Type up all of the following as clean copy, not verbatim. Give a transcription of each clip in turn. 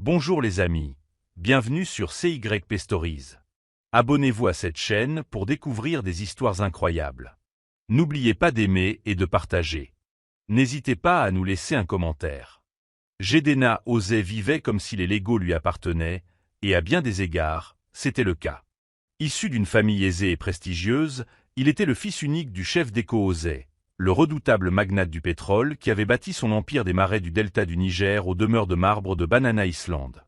Bonjour les amis, bienvenue sur CYP Stories. Abonnez-vous à cette chaîne pour découvrir des histoires incroyables. N'oubliez pas d'aimer et de partager. N'hésitez pas à nous laisser un commentaire. Jedena Ozay vivait comme si les Lego lui appartenaient, et à bien des égards, c'était le cas. Issu d'une famille aisée et prestigieuse, il était le fils unique du chef d'Eko Ozay, le redoutable magnate du pétrole qui avait bâti son empire des marais du delta du Niger aux demeures de marbre de Banana Island.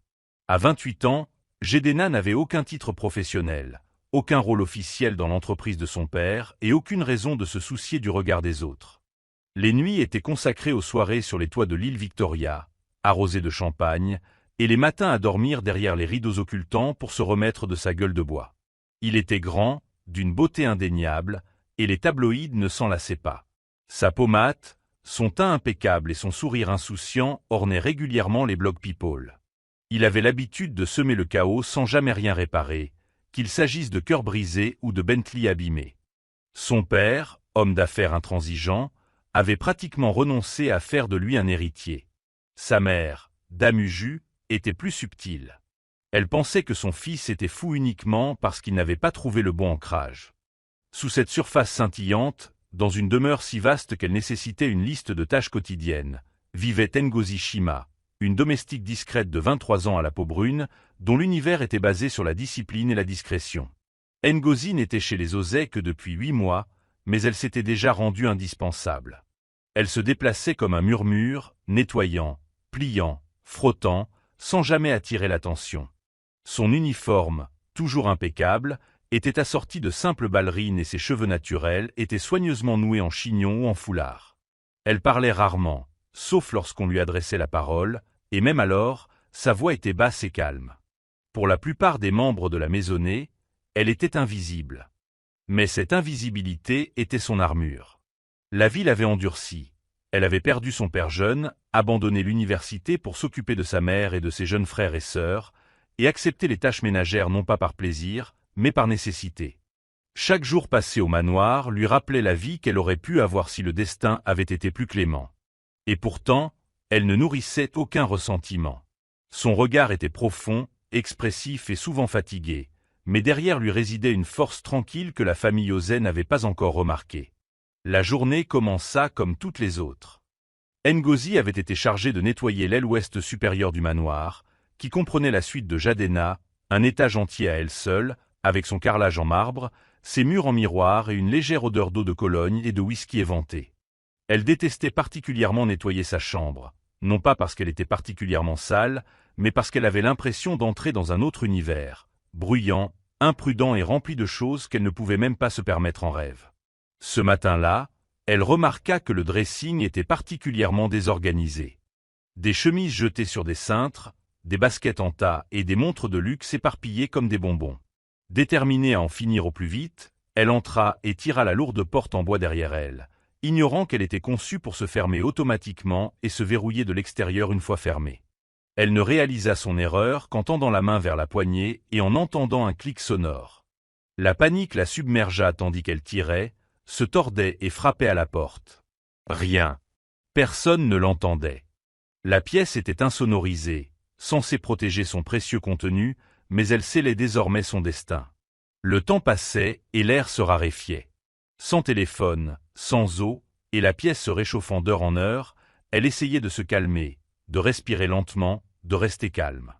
À 28 ans, Jedena n'avait aucun titre professionnel, aucun rôle officiel dans l'entreprise de son père et aucune raison de se soucier du regard des autres. Les nuits étaient consacrées aux soirées sur les toits de l'île Victoria, arrosées de champagne, et les matins à dormir derrière les rideaux occultants pour se remettre de sa gueule de bois. Il était grand, d'une beauté indéniable, et les tabloïds ne s'en lassaient pas. Sa peau mate, son teint impeccable et son sourire insouciant ornaient régulièrement les blog people. Il avait l'habitude de semer le chaos sans jamais rien réparer, qu'il s'agisse de cœurs brisés ou de Bentley abîmés. Son père, homme d'affaires intransigeant, avait pratiquement renoncé à faire de lui un héritier. Sa mère, Dame Uju, était plus subtile. Elle pensait que son fils était fou uniquement parce qu'il n'avait pas trouvé le bon ancrage. Sous cette surface scintillante, dans une demeure si vaste qu'elle nécessitait une liste de tâches quotidiennes, vivait Ngozi Shima, une domestique discrète de 23 ans à la peau brune, dont l'univers était basé sur la discipline et la discrétion. Ngozi n'était chez les Ozay que depuis 8 mois, mais elle s'était déjà rendue indispensable. Elle se déplaçait comme un murmure, nettoyant, pliant, frottant, sans jamais attirer l'attention. Son uniforme, toujours impeccable, était assorti de simples ballerines et ses cheveux naturels étaient soigneusement noués en chignon ou en foulard. Elle parlait rarement, sauf lorsqu'on lui adressait la parole, et même alors, sa voix était basse et calme. Pour la plupart des membres de la maisonnée, elle était invisible. Mais cette invisibilité était son armure. La vie l'avait endurcie. Elle avait perdu son père jeune, abandonné l'université pour s'occuper de sa mère et de ses jeunes frères et sœurs, et accepter les tâches ménagères non pas par plaisir, mais par nécessité. Chaque jour passé au manoir lui rappelait la vie qu'elle aurait pu avoir si le destin avait été plus clément. Et pourtant, elle ne nourrissait aucun ressentiment. Son regard était profond, expressif et souvent fatigué, mais derrière lui résidait une force tranquille que la famille Ozay n'avait pas encore remarquée. La journée commença comme toutes les autres. Ngozi avait été chargée de nettoyer l'aile ouest supérieure du manoir, qui comprenait la suite de Jedena, un étage entier à elle seule, avec son carrelage en marbre, ses murs en miroir et une légère odeur d'eau de Cologne et de whisky éventé. Elle détestait particulièrement nettoyer sa chambre, non pas parce qu'elle était particulièrement sale, mais parce qu'elle avait l'impression d'entrer dans un autre univers, bruyant, imprudent et rempli de choses qu'elle ne pouvait même pas se permettre en rêve. Ce matin-là, elle remarqua que le dressing était particulièrement désorganisé. Des chemises jetées sur des cintres, des baskets en tas et des montres de luxe éparpillées comme des bonbons. Déterminée à en finir au plus vite, elle entra et tira la lourde porte en bois derrière elle, ignorant qu'elle était conçue pour se fermer automatiquement et se verrouiller de l'extérieur une fois fermée. Elle ne réalisa son erreur qu'en tendant la main vers la poignée et en entendant un clic sonore. La panique la submergea tandis qu'elle tirait, se tordait et frappait à la porte. Rien. Personne ne l'entendait. La pièce était insonorisée, censée protéger son précieux contenu, mais elle scellait désormais son destin. Le temps passait et l'air se raréfiait. Sans téléphone, sans eau, et la pièce se réchauffant d'heure en heure, elle essayait de se calmer, de respirer lentement, de rester calme.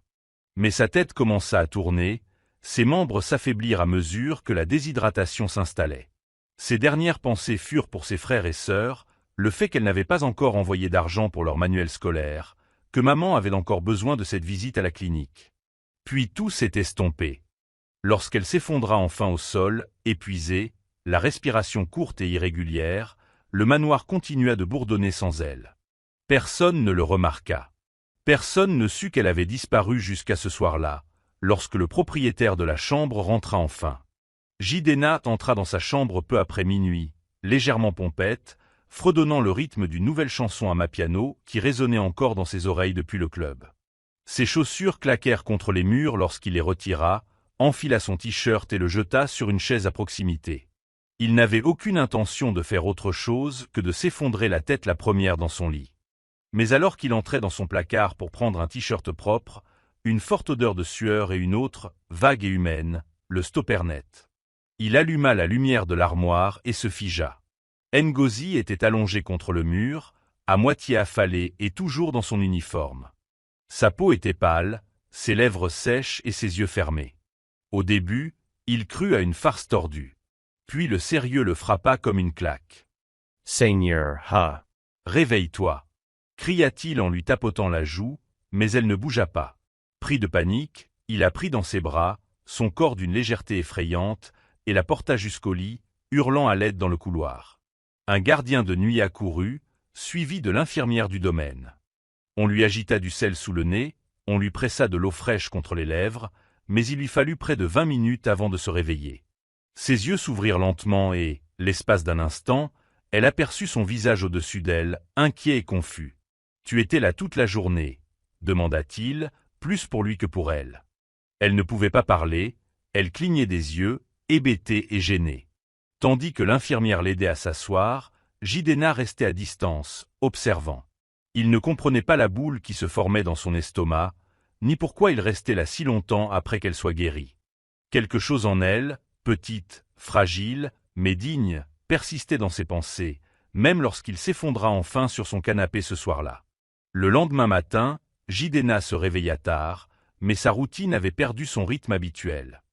Mais sa tête commença à tourner, ses membres s'affaiblirent à mesure que la déshydratation s'installait. Ses dernières pensées furent pour ses frères et sœurs, le fait qu'elle n'avait pas encore envoyé d'argent pour leur manuel scolaire, que maman avait encore besoin de cette visite à la clinique. Puis tout s'est estompé. Lorsqu'elle s'effondra enfin au sol, épuisée, la respiration courte et irrégulière, le manoir continua de bourdonner sans elle. Personne ne le remarqua. Personne ne sut qu'elle avait disparu jusqu'à ce soir-là, lorsque le propriétaire de la chambre rentra enfin. Jedena entra dans sa chambre peu après minuit, légèrement pompette, fredonnant le rythme d'une nouvelle chanson à Amapiano qui résonnait encore dans ses oreilles depuis le club. Ses chaussures claquèrent contre les murs lorsqu'il les retira, enfila son t-shirt et le jeta sur une chaise à proximité. Il n'avait aucune intention de faire autre chose que de s'effondrer la tête la première dans son lit. Mais alors qu'il entrait dans son placard pour prendre un t-shirt propre, une forte odeur de sueur et une autre, vague et humaine, le stopper net. Il alluma la lumière de l'armoire et se figea. Ngozi était allongé contre le mur, à moitié affalé et toujours dans son uniforme. Sa peau était pâle, ses lèvres sèches et ses yeux fermés. Au début, il crut à une farce tordue. Puis le sérieux le frappa comme une claque. « Seigneur, ha! Réveille-toi » cria-t-il en lui tapotant la joue, mais elle ne bougea pas. Pris de panique, il la prit dans ses bras, son corps d'une légèreté effrayante, et la porta jusqu'au lit, hurlant à l'aide dans le couloir. Un gardien de nuit accourut, suivi de l'infirmière du domaine. On lui agita du sel sous le nez, on lui pressa de l'eau fraîche contre les lèvres, mais il lui fallut près de 20 minutes avant de se réveiller. Ses yeux s'ouvrirent lentement et, l'espace d'un instant, elle aperçut son visage au-dessus d'elle, inquiet et confus. « Tu étais là toute la journée ?» demanda-t-il, plus pour lui que pour elle. Elle ne pouvait pas parler, elle clignait des yeux, hébétée et gênée. Tandis que l'infirmière l'aidait à s'asseoir, Jidenna restait à distance, observant. Il ne comprenait pas la boule qui se formait dans son estomac, ni pourquoi il restait là si longtemps après qu'elle soit guérie. Quelque chose en elle, petite, fragile, mais digne, persistait dans ses pensées, même lorsqu'il s'effondra enfin sur son canapé ce soir-là. Le lendemain matin, Jidenna se réveilla tard, mais sa routine avait perdu son rythme habituel.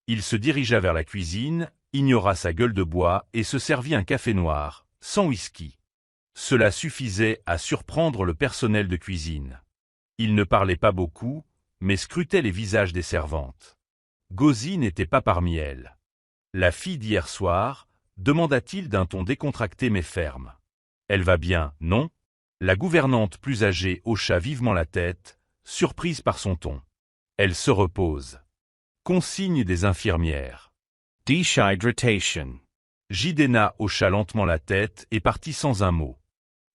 Il se dirigea vers la cuisine, ignora sa gueule de bois et se servit un café noir, sans whisky. Cela suffisait à surprendre le personnel de cuisine. Il ne parlait pas beaucoup, mais scrutait les visages des servantes. Ngozi n'était pas parmi elles. « La fille d'hier soir ?» demanda-t-il d'un ton décontracté mais ferme. « Elle va bien, non ?» La gouvernante plus âgée hocha vivement la tête, surprise par son ton. « Elle se repose. » Consigne des infirmières. « Dehydratation. » Jidenna hocha lentement la tête et partit sans un mot.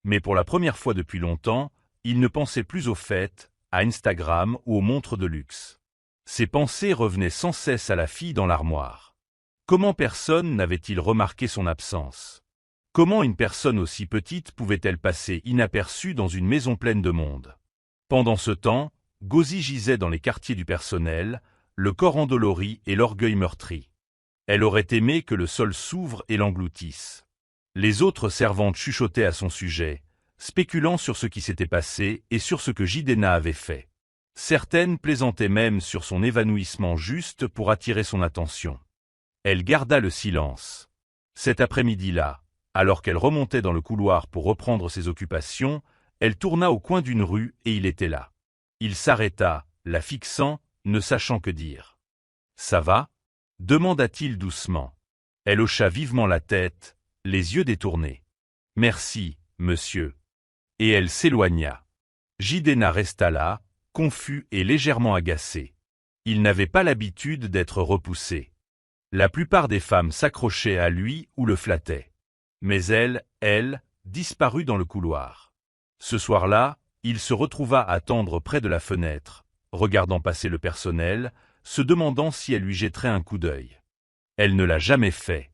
Mais pour la première fois depuis longtemps, il ne pensait plus aux fêtes, à Instagram ou aux montres de luxe. Ses pensées revenaient sans cesse à la fille dans l'armoire. Comment personne n'avait-il remarqué son absence? Comment une personne aussi petite pouvait-elle passer inaperçue dans une maison pleine de monde? Pendant ce temps, Ngozi gisait dans les quartiers du personnel, le corps endolori et l'orgueil meurtri. Elle aurait aimé que le sol s'ouvre et l'engloutisse. Les autres servantes chuchotaient à son sujet, spéculant sur ce qui s'était passé et sur ce que Jidenna avait fait. Certaines plaisantaient même sur son évanouissement juste pour attirer son attention. Elle garda le silence. Cet après-midi-là, alors qu'elle remontait dans le couloir pour reprendre ses occupations, elle tourna au coin d'une rue et il était là. Il s'arrêta, la fixant, ne sachant que dire. « Ça va ?» demanda-t-il doucement. Elle hocha vivement la tête, les yeux détournés. « Merci, monsieur. » Et elle s'éloigna. Jidenna resta là, confus et légèrement agacé. Il n'avait pas l'habitude d'être repoussé. La plupart des femmes s'accrochaient à lui ou le flattaient. Mais elle, disparut dans le couloir. Ce soir-là, il se retrouva à attendre près de la fenêtre, regardant passer le personnel, se demandant si elle lui jetterait un coup d'œil. Elle ne l'a jamais fait.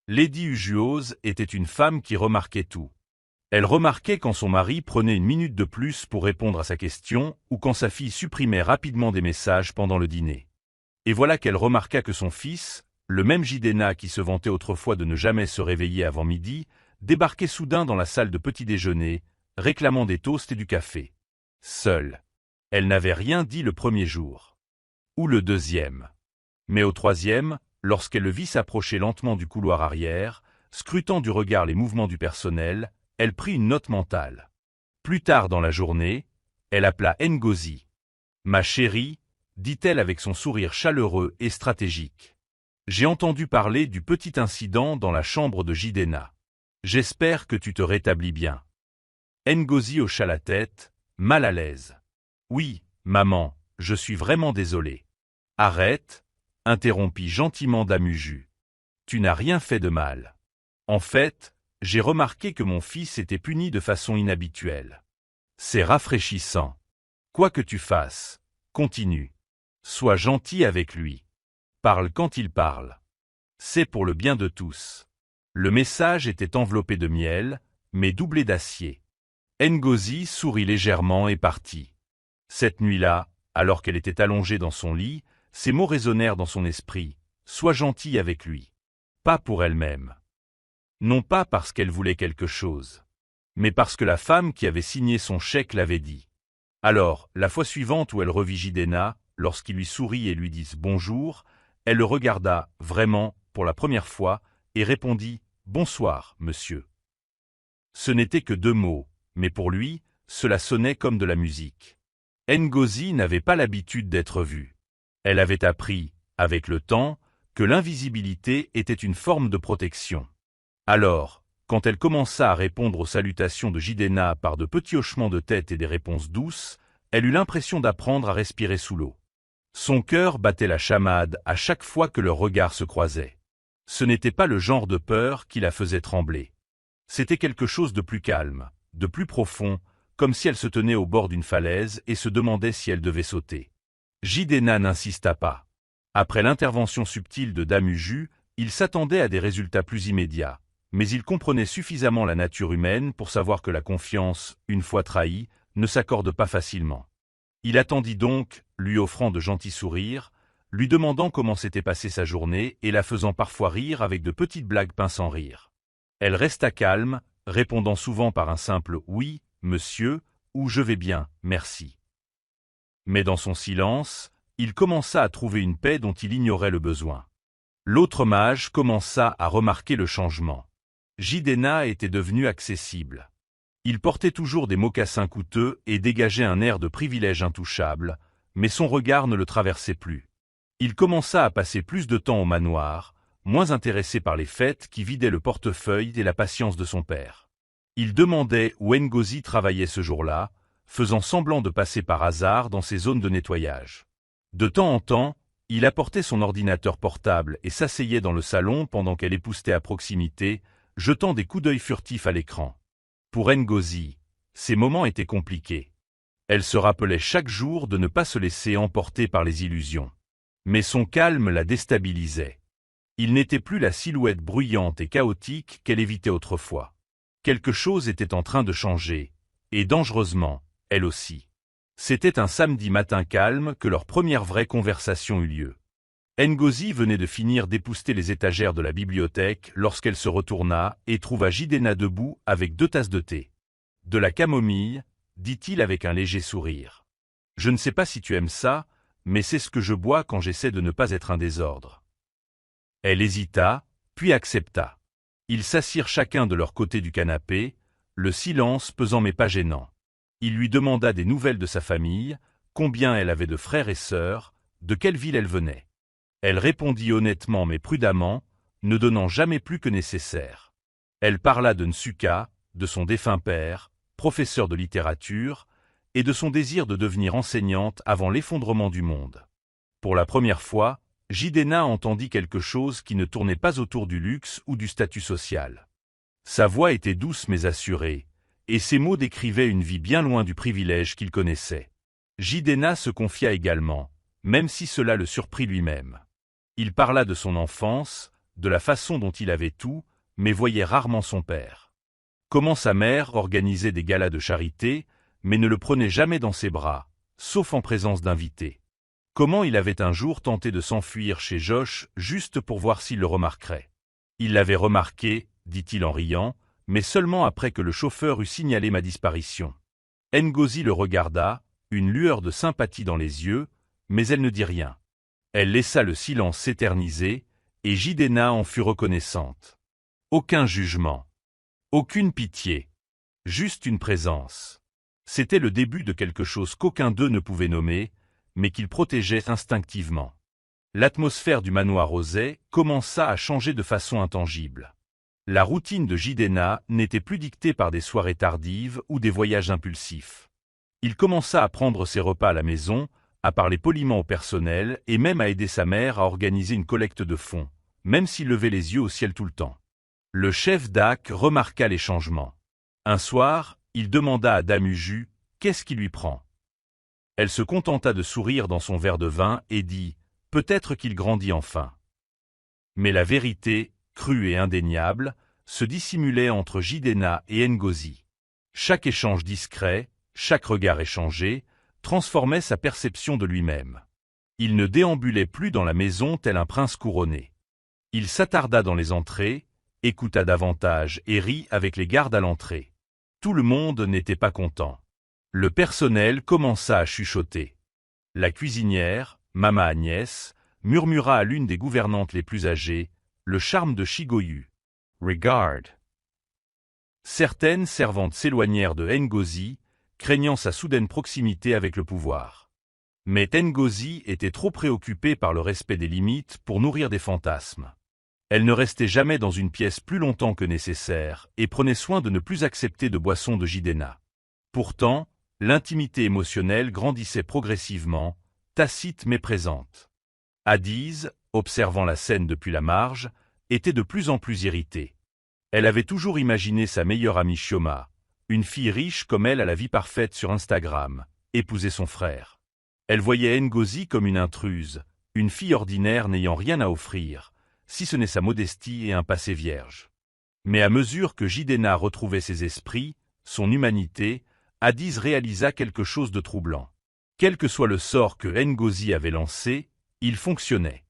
Lady Ujuose était une femme qui remarquait tout. Elle remarquait quand son mari prenait une minute de plus pour répondre à sa question ou quand sa fille supprimait rapidement des messages pendant le dîner. Et voilà qu'elle remarqua que son fils, le même Jidenna qui se vantait autrefois de ne jamais se réveiller avant midi, débarquait soudain dans la salle de petit déjeuner, réclamant des toasts et du café. Seule. Elle n'avait rien dit le premier jour. Ou le deuxième. Mais au troisième, lorsqu'elle le vit s'approcher lentement du couloir arrière, scrutant du regard les mouvements du personnel, elle prit une note mentale. Plus tard dans la journée, elle appela Ngozi. « Ma chérie, » dit-elle avec son sourire chaleureux et stratégique. J'ai entendu parler du petit incident dans la chambre de Jidenna. J'espère que tu te rétablis bien. Ngozi hocha la tête, mal à l'aise. Oui, maman, je suis vraiment désolé. Arrête, interrompit gentiment Dame Uju. Tu n'as rien fait de mal. En fait, j'ai remarqué que mon fils était puni de façon inhabituelle. C'est rafraîchissant. Quoi que tu fasses, continue. Sois gentil avec lui. Parle quand il parle. C'est pour le bien de tous. Le message était enveloppé de miel, mais doublé d'acier. Ngozi sourit légèrement et partit. Cette nuit-là, alors qu'elle était allongée dans son lit, ces mots résonnèrent dans son esprit. Sois gentille avec lui. Pas pour elle-même. Non pas parce qu'elle voulait quelque chose, mais parce que la femme qui avait signé son chèque l'avait dit. Alors, la fois suivante où elle revit Jidenna, lorsqu'il lui sourit et lui dit « bonjour », elle le regarda, vraiment, pour la première fois, et répondit « bonsoir, monsieur ». Ce n'était que 2 mots, mais pour lui, cela sonnait comme de la musique. Ngozi n'avait pas l'habitude d'être vue. Elle avait appris, avec le temps, que l'invisibilité était une forme de protection. Alors, quand elle commença à répondre aux salutations de Jidenna par de petits hochements de tête et des réponses douces, elle eut l'impression d'apprendre à respirer sous l'eau. Son cœur battait la chamade à chaque fois que leurs regards se croisaient. Ce n'était pas le genre de peur qui la faisait trembler. C'était quelque chose de plus calme, de plus profond, comme si elle se tenait au bord d'une falaise et se demandait si elle devait sauter. Jidenna n'insista pas. Après l'intervention subtile de Dame Uju, il s'attendait à des résultats plus immédiats, mais il comprenait suffisamment la nature humaine pour savoir que la confiance, une fois trahie, ne s'accorde pas facilement. Il attendit donc, lui offrant de gentils sourires, lui demandant comment s'était passée sa journée et la faisant parfois rire avec de petites blagues pinçant rire. Elle resta calme, répondant souvent par un simple « oui, monsieur » ou « je vais bien, merci ». Mais dans son silence, il commença à trouver une paix dont il ignorait le besoin. L'autre mage commença à remarquer le changement. Jidenna était devenu accessible. Il portait toujours des mocassins coûteux et dégageait un air de privilège intouchable, mais son regard ne le traversait plus. Il commença à passer plus de temps au manoir, moins intéressé par les fêtes qui vidaient le portefeuille et la patience de son père. Il demandait où Ngozi travaillait ce jour-là, faisant semblant de passer par hasard dans ses zones de nettoyage. De temps en temps, il apportait son ordinateur portable et s'asseyait dans le salon pendant qu'elle époussetait à proximité, jetant des coups d'œil furtifs à l'écran. Pour Ngozi, ces moments étaient compliqués. Elle se rappelait chaque jour de ne pas se laisser emporter par les illusions. Mais son calme la déstabilisait. Il n'était plus la silhouette bruyante et chaotique qu'elle évitait autrefois. Quelque chose était en train de changer, et dangereusement, elle aussi. C'était un samedi matin calme que leur première vraie conversation eut lieu. Ngozi venait de finir d'épousseter les étagères de la bibliothèque lorsqu'elle se retourna et trouva Jidenna debout avec 2 tasses de thé. « De la camomille » dit-il avec un léger sourire. « Je ne sais pas si tu aimes ça, mais c'est ce que je bois quand j'essaie de ne pas être un désordre. » Elle hésita, puis accepta. Ils s'assirent chacun de leur côté du canapé, le silence pesant mais pas gênant. Il lui demanda des nouvelles de sa famille, combien elle avait de frères et sœurs, de quelle ville elle venait. Elle répondit honnêtement mais prudemment, ne donnant jamais plus que nécessaire. Elle parla de Nsuka, de son défunt père, professeur de littérature, et de son désir de devenir enseignante avant l'effondrement du monde. Pour la première fois, Jidenna entendit quelque chose qui ne tournait pas autour du luxe ou du statut social. Sa voix était douce mais assurée, et ses mots décrivaient une vie bien loin du privilège qu'il connaissait. Jidenna se confia également, même si cela le surprit lui-même. Il parla de son enfance, de la façon dont il avait tout, mais voyait rarement son père. Comment sa mère organisait des galas de charité, mais ne le prenait jamais dans ses bras, sauf en présence d'invités. Comment il avait un jour tenté de s'enfuir chez Josh juste pour voir s'il le remarquerait. Il l'avait remarqué, dit-il en riant, mais seulement après que le chauffeur eut signalé ma disparition. Ngozi le regarda, une lueur de sympathie dans les yeux, mais elle ne dit rien. Elle laissa le silence s'éterniser, et Jidenna en fut reconnaissante. Aucun jugement. Aucune pitié. Juste une présence. C'était le début de quelque chose qu'aucun d'eux ne pouvait nommer, mais qu'ils protégeaient instinctivement. L'atmosphère du manoir Osei commença à changer de façon intangible. La routine de Jidenna n'était plus dictée par des soirées tardives ou des voyages impulsifs. Il commença à prendre ses repas à la maison, à parler poliment au personnel et même à aider sa mère à organiser une collecte de fonds, même s'il levait les yeux au ciel tout le temps. Le chef d'Ak remarqua les changements. Un soir, il demanda à Dame Uju « Qu'est-ce qui lui prend ?» Elle se contenta de sourire dans son verre de vin et dit « Peut-être qu'il grandit enfin. » Mais la vérité, crue et indéniable, se dissimulait entre Jidenna et Ngozi. Chaque échange discret, chaque regard échangé, transformait sa perception de lui-même. Il ne déambulait plus dans la maison tel un prince couronné. Il s'attarda dans les entrées, écouta davantage et rit avec les gardes à l'entrée. Tout le monde n'était pas content. Le personnel commença à chuchoter. La cuisinière, Mama Agnès, murmura à l'une des gouvernantes les plus âgées, le charme de Shigoyu. Regard. Certaines servantes s'éloignèrent de Ngozi, craignant sa soudaine proximité avec le pouvoir. Mais Ngozi était trop préoccupée par le respect des limites pour nourrir des fantasmes. Elle ne restait jamais dans une pièce plus longtemps que nécessaire et prenait soin de ne plus accepter de boissons de Jidena. Pourtant, l'intimité émotionnelle grandissait progressivement, tacite mais présente. Adiz, observant la scène depuis la marge, était de plus en plus irritée. Elle avait toujours imaginé sa meilleure amie Chioma, une fille riche comme elle à la vie parfaite sur Instagram, épouser son frère. Elle voyait Ngozi comme une intruse, une fille ordinaire n'ayant rien à offrir, si ce n'est sa modestie et un passé vierge. Mais à mesure que Jidena retrouvait ses esprits, son humanité, Adiz réalisa quelque chose de troublant. Quel que soit le sort que Ngozi avait lancé, il fonctionnait.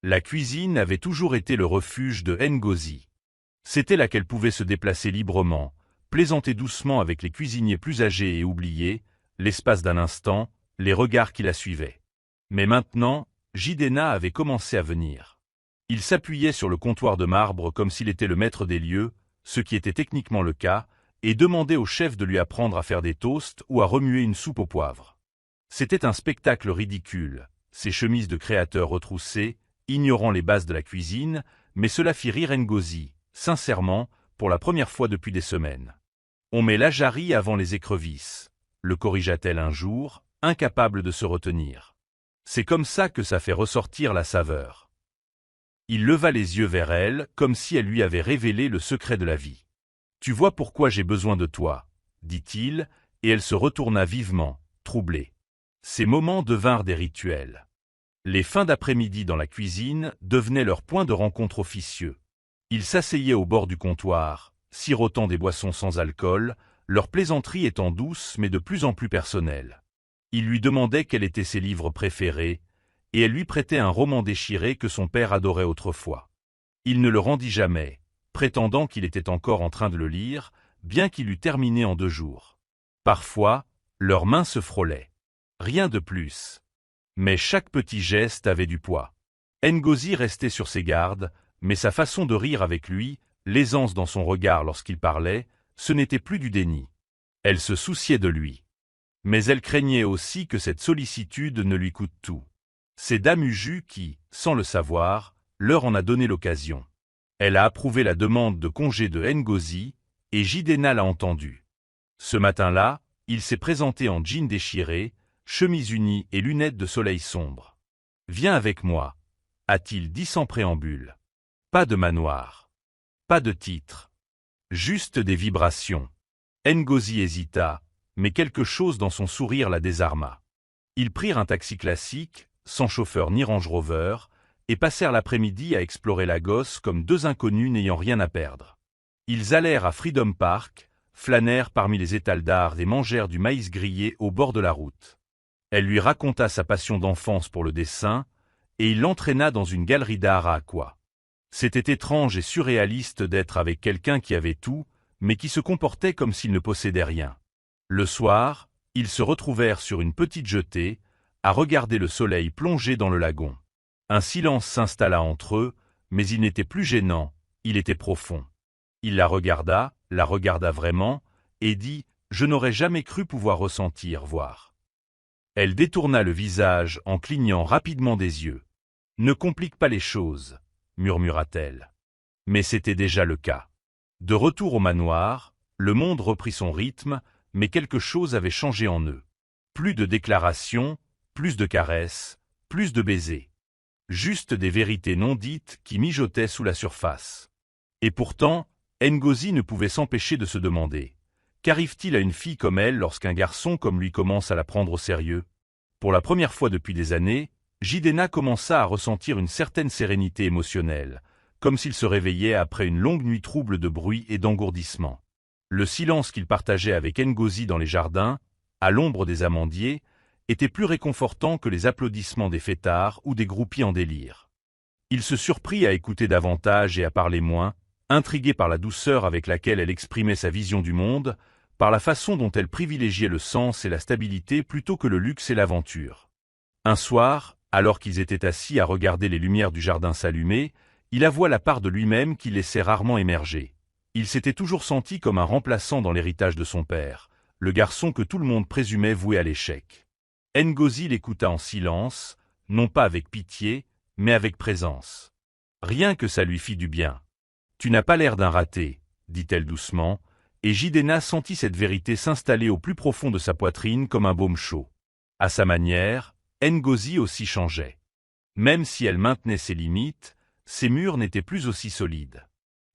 La cuisine avait toujours été le refuge de Ngozi. C'était là qu'elle pouvait se déplacer librement, plaisanter doucement avec les cuisiniers plus âgés et oublier, l'espace d'un instant, les regards qui la suivaient. Mais maintenant, Jidena avait commencé à venir. Il s'appuyait sur le comptoir de marbre comme s'il était le maître des lieux, ce qui était techniquement le cas, et demandait au chef de lui apprendre à faire des toasts ou à remuer une soupe au poivre. C'était un spectacle ridicule, ses chemises de créateur retroussées, ignorant les bases de la cuisine, mais cela fit rire Ngozi, sincèrement, pour la première fois depuis des semaines. On met l'ajari avant les écrevisses, le corrigea-t-elle un jour, incapable de se retenir. C'est comme ça que ça fait ressortir la saveur. Il leva les yeux vers elle, comme si elle lui avait révélé le secret de la vie. « Tu vois pourquoi j'ai besoin de toi, » dit-il, et elle se retourna vivement, troublée. Ces moments devinrent des rituels. Les fins d'après-midi dans la cuisine devenaient leur point de rencontre officieux. Ils s'asseyaient au bord du comptoir, sirotant des boissons sans alcool, leur plaisanterie étant douce mais de plus en plus personnelle. Il lui demandait quels étaient ses livres préférés, et elle lui prêtait un roman déchiré que son père adorait autrefois. Il ne le rendit jamais, prétendant qu'il était encore en train de le lire, bien qu'il eût terminé en 2 jours. Parfois, leurs mains se frôlaient. Rien de plus. Mais chaque petit geste avait du poids. Ngozi restait sur ses gardes, mais sa façon de rire avec lui, l'aisance dans son regard lorsqu'il parlait, ce n'était plus du déni. Elle se souciait de lui. Mais elle craignait aussi que cette sollicitude ne lui coûte tout. C'est Dame Uju qui, sans le savoir, leur en a donné l'occasion. Elle a approuvé la demande de congé de Ngozi, et Jidena l'a entendu. Ce matin-là, il s'est présenté en jean déchiré, chemise unie et lunettes de soleil sombre. « Viens avec moi », a-t-il dit sans préambule. Pas de manoir. Pas de titre. Juste des vibrations. Ngozi hésita, mais quelque chose dans son sourire la désarma. Ils prirent un taxi classique, sans chauffeur ni Range Rover, et passèrent l'après-midi à explorer Lagos comme 2 inconnus n'ayant rien à perdre. Ils allèrent à Freedom Park, flânèrent parmi les étals d'art et mangèrent du maïs grillé au bord de la route. Elle lui raconta sa passion d'enfance pour le dessin, et il l'entraîna dans une galerie d'art à Aqua. C'était étrange et surréaliste d'être avec quelqu'un qui avait tout, mais qui se comportait comme s'il ne possédait rien. Le soir, ils se retrouvèrent sur une petite jetée, à regarder le soleil plonger dans le lagon. Un silence s'installa entre eux, mais il n'était plus gênant, il était profond. Il la regarda vraiment, et dit « Je n'aurais jamais cru pouvoir ressentir, voir. » Elle détourna le visage en clignant rapidement des yeux. « Ne complique pas les choses, » murmura-t-elle. Mais c'était déjà le cas. De retour au manoir, le monde reprit son rythme, mais quelque chose avait changé en eux. Plus de déclarations, plus de caresses, plus de baisers. Juste des vérités non dites qui mijotaient sous la surface. Et pourtant, Ngozi ne pouvait s'empêcher de se demander « Qu'arrive-t-il à une fille comme elle lorsqu'un garçon comme lui commence à la prendre au sérieux ?» Pour la première fois depuis des années, Jidena commença à ressentir une certaine sérénité émotionnelle, comme s'il se réveillait après une longue nuit trouble de bruit et d'engourdissement. Le silence qu'il partageait avec Ngozi dans les jardins, à l'ombre des amandiers, était plus réconfortant que les applaudissements des fêtards ou des groupies en délire. Il se surprit à écouter davantage et à parler moins, intrigué par la douceur avec laquelle elle exprimait sa vision du monde, par la façon dont elle privilégiait le sens et la stabilité plutôt que le luxe et l'aventure. Un soir, alors qu'ils étaient assis à regarder les lumières du jardin s'allumer, il avoua la part de lui-même qu'il laissait rarement émerger. Il s'était toujours senti comme un remplaçant dans l'héritage de son père, le garçon que tout le monde présumait voué à l'échec. Ngozi l'écouta en silence, non pas avec pitié, mais avec présence. Rien que ça lui fit du bien. « Tu n'as pas l'air d'un raté, » dit-elle doucement, et Jidenna sentit cette vérité s'installer au plus profond de sa poitrine comme un baume chaud. À sa manière, Ngozi aussi changeait. Même si elle maintenait ses limites, ses murs n'étaient plus aussi solides.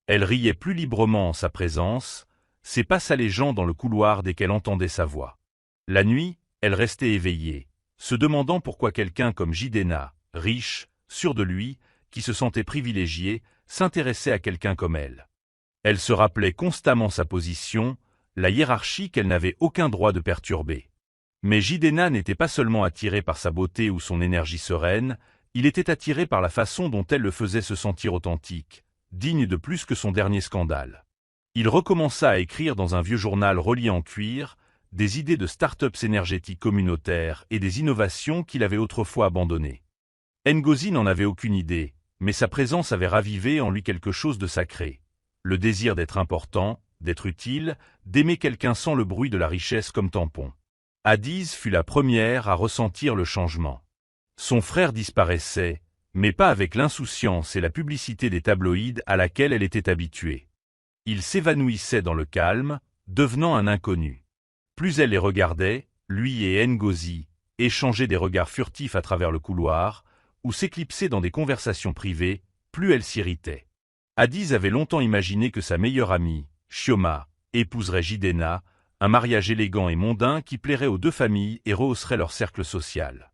Elle riait plus librement en sa présence, ses pas s'allégeant dans le couloir dès qu'elle entendait sa voix. La nuit, elle restait éveillée, se demandant pourquoi quelqu'un comme Jidenna, riche, sûr de lui, qui se sentait privilégié, s'intéressait à quelqu'un comme elle. Elle se rappelait constamment sa position, la hiérarchie qu'elle n'avait aucun droit de perturber. Mais Jidenna n'était pas seulement attiré par sa beauté ou son énergie sereine, il était attiré par la façon dont elle le faisait se sentir authentique, digne de plus que son dernier scandale. Il recommença à écrire dans un vieux journal relié en cuir, des idées de start-ups énergétiques communautaires et des innovations qu'il avait autrefois abandonnées. Ngozi n'en avait aucune idée, mais sa présence avait ravivé en lui quelque chose de sacré. Le désir d'être important, d'être utile, d'aimer quelqu'un sans le bruit de la richesse comme tampon. Hadiz fut la première à ressentir le changement. Son frère disparaissait, mais pas avec l'insouciance et la publicité des tabloïds à laquelle elle était habituée. Il s'évanouissait dans le calme, devenant un inconnu. Plus elle les regardait, lui et Ngozi, échangeaient des regards furtifs à travers le couloir, ou s'éclipsaient dans des conversations privées, plus elle s'irritait. Hadiz avait longtemps imaginé que sa meilleure amie, Chioma, épouserait Jidenna, un mariage élégant et mondain qui plairait aux deux familles et rehausserait leur cercle social.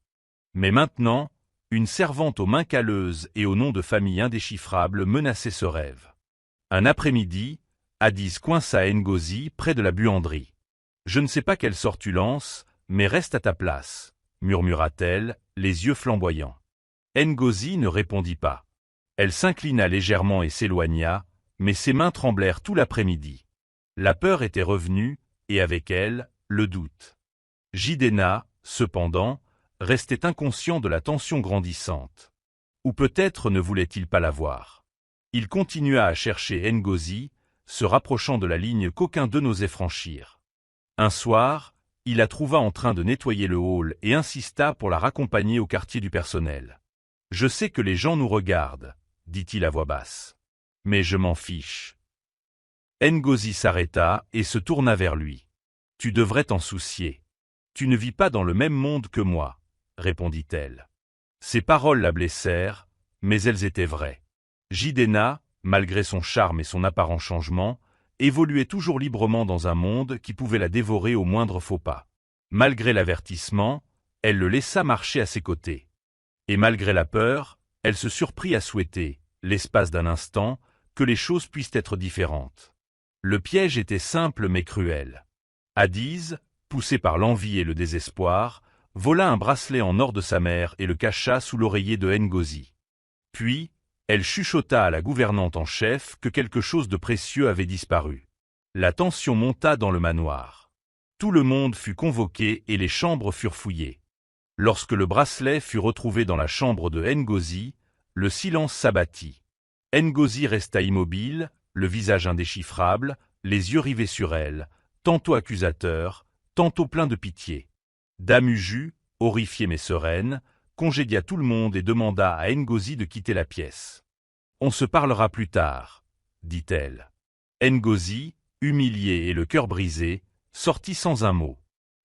Mais maintenant, une servante aux mains calleuses et au nom de famille indéchiffrable menaçait ce rêve. Un après-midi, Hadiz coinça Ngozi près de la buanderie. « Je ne sais pas quelle sorte tu lances, mais reste à ta place » murmura-t-elle, les yeux flamboyants. Ngozi ne répondit pas. Elle s'inclina légèrement et s'éloigna, mais ses mains tremblèrent tout l'après-midi. La peur était revenue, et avec elle, le doute. Jidenna, cependant, restait inconscient de la tension grandissante. Ou peut-être ne voulait-il pas la voir. Il continua à chercher Ngozi, se rapprochant de la ligne qu'aucun d'eux n'osait franchir. Un soir, il la trouva en train de nettoyer le hall et insista pour la raccompagner au quartier du personnel. « Je sais que les gens nous regardent, » dit-il à voix basse. « Mais je m'en fiche. » Ngozi s'arrêta et se tourna vers lui. « Tu devrais t'en soucier. Tu ne vis pas dans le même monde que moi, » répondit-elle. Ses paroles la blessèrent, mais elles étaient vraies. Jidenna, malgré son charme et son apparent changement, évoluait toujours librement dans un monde qui pouvait la dévorer au moindre faux pas. Malgré l'avertissement, elle le laissa marcher à ses côtés. Et malgré la peur, elle se surprit à souhaiter, l'espace d'un instant, que les choses puissent être différentes. Le piège était simple mais cruel. Hadiz, poussée par l'envie et le désespoir, vola un bracelet en or de sa mère et le cacha sous l'oreiller de Ngozi. Puis, elle chuchota à la gouvernante en chef que quelque chose de précieux avait disparu. La tension monta dans le manoir. Tout le monde fut convoqué et les chambres furent fouillées. Lorsque le bracelet fut retrouvé dans la chambre de Ngozi, le silence s'abattit. Ngozi resta immobile, le visage indéchiffrable, les yeux rivés sur elle, tantôt accusateur, tantôt plein de pitié. Damuju, horrifiée mais sereine, congédia tout le monde et demanda à Ngozi de quitter la pièce. « On se parlera plus tard, » dit-elle. Ngozi, humiliée et le cœur brisé, sortit sans un mot.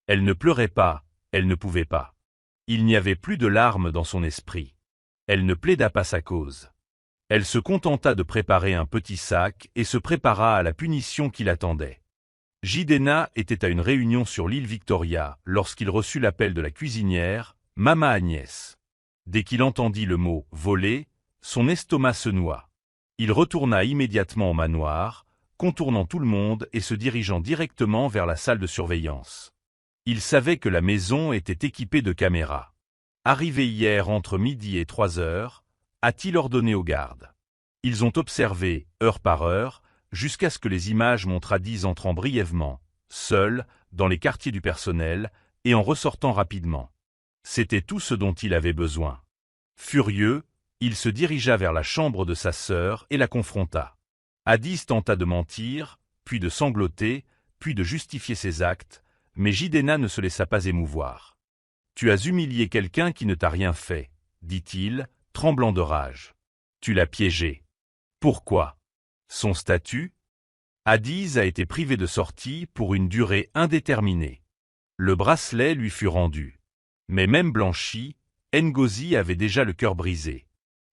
Elle ne pleurait pas, elle ne pouvait pas. Il n'y avait plus de larmes dans son esprit. Elle ne plaida pas sa cause. Elle se contenta de préparer un petit sac et se prépara à la punition qui l'attendait. Jidenna était à une réunion sur l'île Victoria lorsqu'il reçut l'appel de la cuisinière, Mama Agnès. Dès qu'il entendit le mot « voler », son estomac se noua. Il retourna immédiatement au manoir, contournant tout le monde et se dirigeant directement vers la salle de surveillance. Il savait que la maison était équipée de caméras. Arrivé hier entre midi et 3 heures, a-t-il ordonné aux gardes. Ils ont observé, heure par heure, jusqu'à ce que les images montrent Addis entrant brièvement, seul, dans les quartiers du personnel, et en ressortant rapidement. C'était tout ce dont il avait besoin. Furieux, il se dirigea vers la chambre de sa sœur et la confronta. Addis tenta de mentir, puis de sangloter, puis de justifier ses actes, mais Jidenna ne se laissa pas émouvoir. « Tu as humilié quelqu'un qui ne t'a rien fait, » dit-il, tremblant de rage. « Tu l'as piégé. » Pourquoi? Son statut? Addis a été privé de sortie pour une durée indéterminée. Le bracelet lui fut rendu. Mais même blanchi, Ngozi avait déjà le cœur brisé.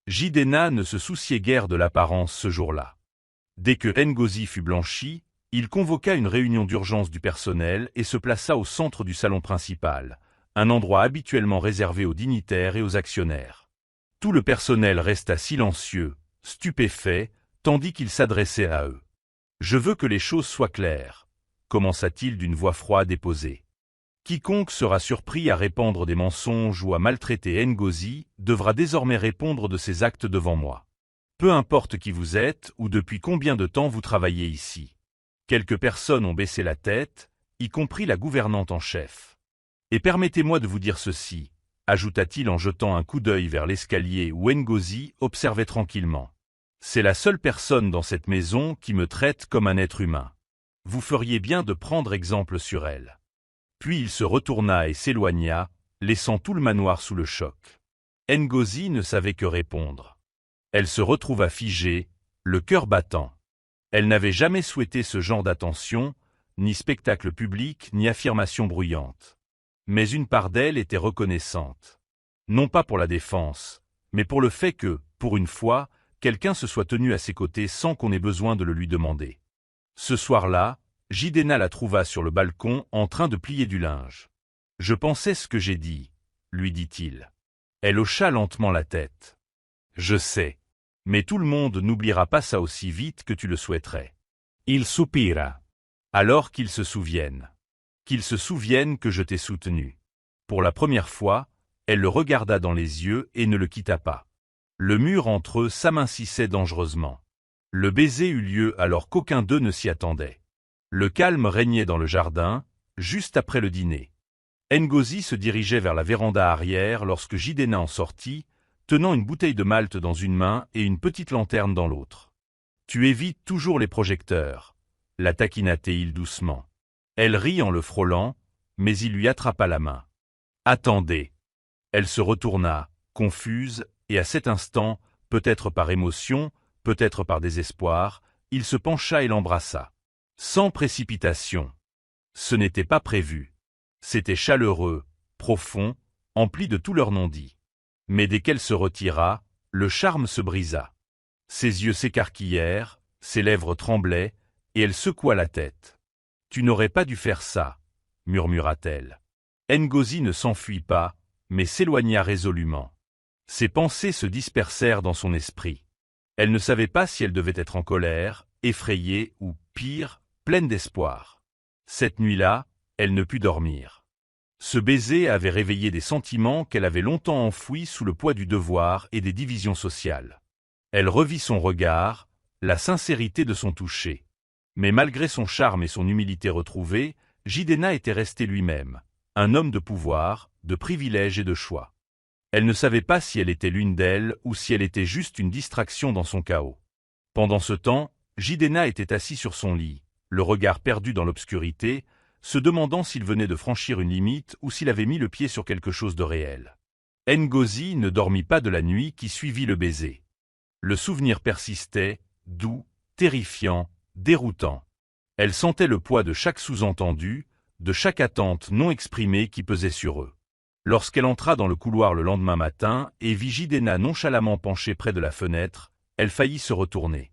Jidenna ne se souciait guère de l'apparence ce jour-là. Dès que Ngozi fut blanchi, il convoqua une réunion d'urgence du personnel et se plaça au centre du salon principal, un endroit habituellement réservé aux dignitaires et aux actionnaires. Tout le personnel resta silencieux, stupéfait, tandis qu'il s'adressait à eux. « Je veux que les choses soient claires, » commença-t-il d'une voix froide et posée. « Quiconque sera surpris à répandre des mensonges ou à maltraiter Ngozi devra désormais répondre de ses actes devant moi. Peu importe qui vous êtes ou depuis combien de temps vous travaillez ici. » Quelques personnes ont baissé la tête, y compris la gouvernante en chef. « Et permettez-moi de vous dire ceci, » ajouta-t-il en jetant un coup d'œil vers l'escalier où Ngozi observait tranquillement. « C'est la seule personne dans cette maison qui me traite comme un être humain. Vous feriez bien de prendre exemple sur elle. » Puis il se retourna et s'éloigna, laissant tout le manoir sous le choc. Ngozi ne savait que répondre. Elle se retrouva figée, le cœur battant. Elle n'avait jamais souhaité ce genre d'attention, ni spectacle public, ni affirmation bruyante. Mais une part d'elle était reconnaissante. Non pas pour la défense, mais pour le fait que, pour une fois, quelqu'un se soit tenu à ses côtés sans qu'on ait besoin de le lui demander. Ce soir-là, Jidenna la trouva sur le balcon en train de plier du linge. « Je pensais ce que j'ai dit, » lui dit-il. Elle hocha lentement la tête. « Je sais, mais tout le monde n'oubliera pas ça aussi vite que tu le souhaiterais. » Il soupira. « Alors qu'ils se souviennent. Qu'ils se souviennent que je t'ai soutenu. » Pour la première fois, elle le regarda dans les yeux et ne le quitta pas. Le mur entre eux s'amincissait dangereusement. Le baiser eut lieu alors qu'aucun d'eux ne s'y attendait. Le calme régnait dans le jardin, juste après le dîner. Ngozi se dirigeait vers la véranda arrière lorsque Jidenna en sortit, tenant une bouteille de malt dans une main et une petite lanterne dans l'autre. « Tu évites toujours les projecteurs, » la taquina-t-il doucement. Elle rit en le frôlant, mais il lui attrapa la main. « Attendez !» Elle se retourna, confuse, et à cet instant, peut-être par émotion, peut-être par désespoir, il se pencha et l'embrassa. Sans précipitation. Ce n'était pas prévu. C'était chaleureux, profond, empli de tout leur non-dit. Mais dès qu'elle se retira, le charme se brisa. Ses yeux s'écarquillèrent, ses lèvres tremblaient, et elle secoua la tête. « Tu n'aurais pas dû faire ça, » murmura-t-elle. Ngozi ne s'enfuit pas, mais s'éloigna résolument. Ses pensées se dispersèrent dans son esprit. Elle ne savait pas si elle devait être en colère, effrayée ou, pire, pleine d'espoir. Cette nuit-là, elle ne put dormir. Ce baiser avait réveillé des sentiments qu'elle avait longtemps enfouis sous le poids du devoir et des divisions sociales. Elle revit son regard, la sincérité de son toucher. Mais malgré son charme et son humilité retrouvée, Jidenna était resté lui-même, un homme de pouvoir, de privilèges et de choix. Elle ne savait pas si elle était l'une d'elles ou si elle était juste une distraction dans son chaos. Pendant ce temps, Jidenna était assis sur son lit, le regard perdu dans l'obscurité, se demandant s'il venait de franchir une limite ou s'il avait mis le pied sur quelque chose de réel. Ngozi ne dormit pas de la nuit qui suivit le baiser. Le souvenir persistait, doux, terrifiant, déroutant. Elle sentait le poids de chaque sous-entendu, de chaque attente non exprimée qui pesait sur eux. Lorsqu'elle entra dans le couloir le lendemain matin et vit Jidenna nonchalamment penchée près de la fenêtre, elle faillit se retourner.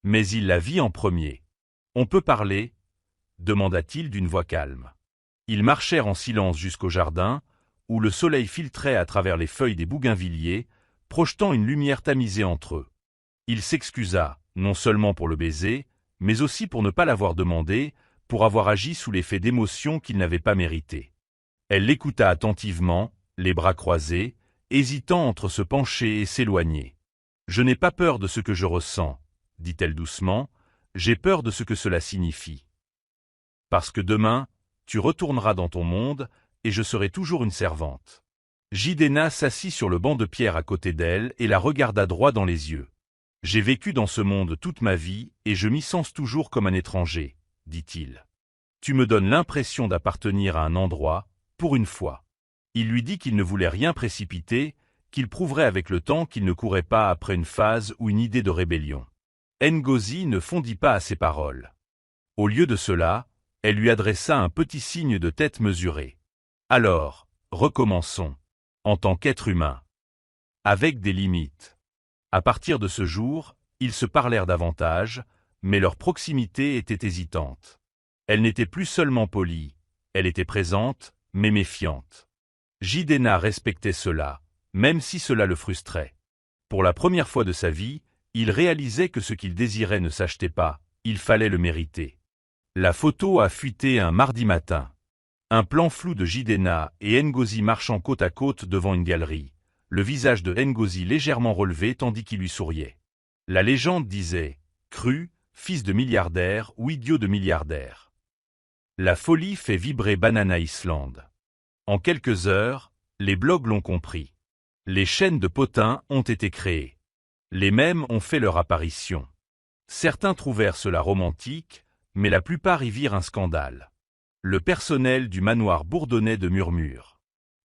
Mais il la vit en premier. « On peut parler ?» demanda-t-il d'une voix calme. Ils marchèrent en silence jusqu'au jardin, où le soleil filtrait à travers les feuilles des bougainvilliers, projetant une lumière tamisée entre eux. Il s'excusa, non seulement pour le baiser, mais aussi pour ne pas l'avoir demandé, pour avoir agi sous l'effet d'émotions qu'il n'avait pas méritées. Elle l'écouta attentivement, les bras croisés, hésitant entre se pencher et s'éloigner. « Je n'ai pas peur de ce que je ressens, » dit-elle doucement, « j'ai peur de ce que cela signifie. Parce que demain, tu retourneras dans ton monde, et je serai toujours une servante. » Jidenna s'assit sur le banc de pierre à côté d'elle et la regarda droit dans les yeux. « J'ai vécu dans ce monde toute ma vie, et je m'y sens toujours comme un étranger, » dit-il. « Tu me donnes l'impression d'appartenir à un endroit, pour une fois. » Il lui dit qu'il ne voulait rien précipiter, qu'il prouverait avec le temps qu'il ne courait pas après une phase ou une idée de rébellion. Ngozi ne fondit pas à ces paroles. Au lieu de cela, elle lui adressa un petit signe de tête mesuré. « Alors, recommençons, en tant qu'être humain. Avec des limites. » À partir de ce jour, ils se parlèrent davantage, mais leur proximité était hésitante. Elle n'était plus seulement polie, elle était présente, mais méfiante. Jidenna respectait cela, même si cela le frustrait. Pour la première fois de sa vie, il réalisait que ce qu'il désirait ne s'achetait pas, il fallait le mériter. La photo a fuité un mardi matin. Un plan flou de Jidenna et Ngozi marchant côte à côte devant une galerie, le visage de Ngozi légèrement relevé tandis qu'il lui souriait. La légende disait « Cru, fils de milliardaire ou idiot de milliardaire ». La folie fait vibrer Banana Island. En quelques heures, les blogs l'ont compris. Les chaînes de potins ont été créées. Les mèmes ont fait leur apparition. Certains trouvèrent cela romantique, mais la plupart y virent un scandale. Le personnel du manoir bourdonnait de murmures.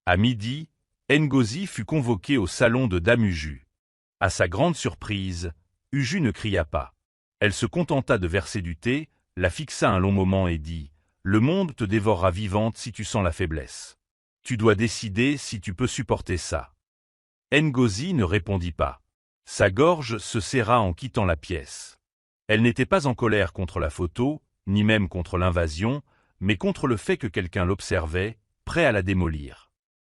À midi, Ngozi fut convoqué au salon de Dame Uju. À sa grande surprise, Uju ne cria pas. Elle se contenta de verser du thé, la fixa un long moment et dit « Le monde te dévorera vivante si tu sens la faiblesse. Tu dois décider si tu peux supporter ça. » Ngozi ne répondit pas. Sa gorge se serra en quittant la pièce. Elle n'était pas en colère contre la photo, ni même contre l'invasion, mais contre le fait que quelqu'un l'observait, prêt à la démolir.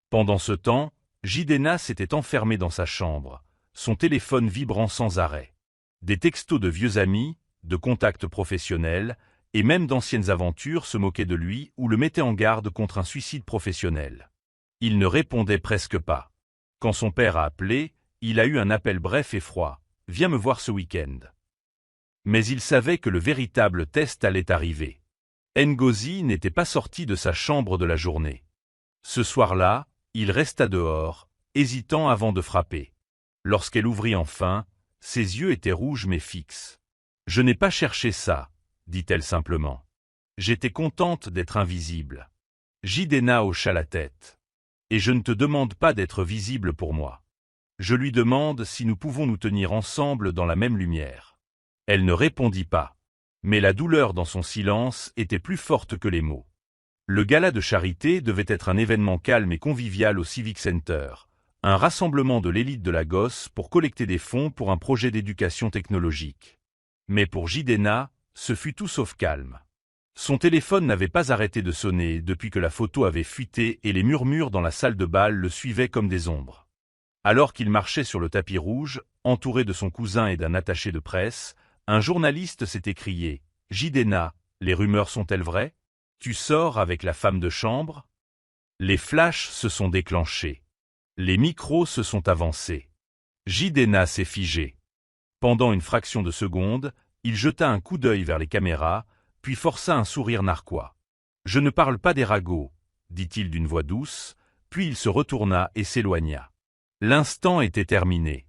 Pendant ce temps, Jidenna s'était enfermée dans sa chambre, son téléphone vibrant sans arrêt. Des textos de vieux amis, de contacts professionnels, et même d'anciennes aventures se moquaient de lui ou le mettaient en garde contre un suicide professionnel. Il ne répondait presque pas. Quand son père a appelé, il a eu un appel bref et froid. « Viens me voir ce week-end. » Mais il savait que le véritable test allait arriver. Ngozi n'était pas sorti de sa chambre de la journée. Ce soir-là, il resta dehors, hésitant avant de frapper. Lorsqu'elle ouvrit enfin, ses yeux étaient rouges mais fixes. « Je n'ai pas cherché ça, » dit-elle simplement. « J'étais contente d'être invisible. » Jidenna hocha la tête. « Et je ne te demande pas d'être visible pour moi. Je lui demande si nous pouvons nous tenir ensemble dans la même lumière. » Elle ne répondit pas. Mais la douleur dans son silence était plus forte que les mots. Le gala de charité devait être un événement calme et convivial au Civic Center, un rassemblement de l'élite de Lagos pour collecter des fonds pour un projet d'éducation technologique. Mais pour Jidenna, ce fut tout sauf calme. Son téléphone n'avait pas arrêté de sonner depuis que la photo avait fuité et les murmures dans la salle de bal le suivaient comme des ombres. Alors qu'il marchait sur le tapis rouge, entouré de son cousin et d'un attaché de presse, un journaliste s'est écrié « Jidenna, les rumeurs sont-elles vraies? Tu sors avec la femme de chambre ?» Les flashs se sont déclenchés. Les micros se sont avancés. Jidenna s'est figé. Pendant une fraction de seconde, il jeta un coup d'œil vers les caméras, puis força un sourire narquois. « Je ne parle pas des ragots, » dit-il d'une voix douce, puis il se retourna et s'éloigna. L'instant était terminé.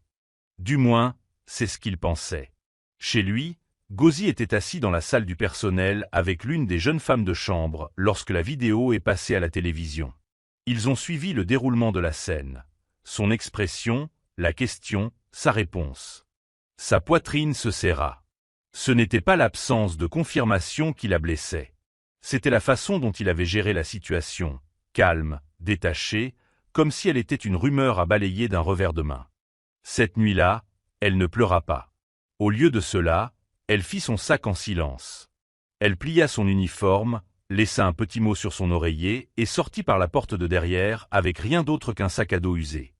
Du moins, c'est ce qu'il pensait. Chez lui, Ngozi était assis dans la salle du personnel avec l'une des jeunes femmes de chambre lorsque la vidéo est passée à la télévision. Ils ont suivi le déroulement de la scène. Son expression, la question, sa réponse. Sa poitrine se serra. Ce n'était pas l'absence de confirmation qui la blessait. C'était la façon dont il avait géré la situation, calme, détaché, comme si elle était une rumeur à balayer d'un revers de main. Cette nuit-là, elle ne pleura pas. Au lieu de cela, elle fit son sac en silence. Elle plia son uniforme, laissa un petit mot sur son oreiller et sortit par la porte de derrière avec rien d'autre qu'un sac à dos usé.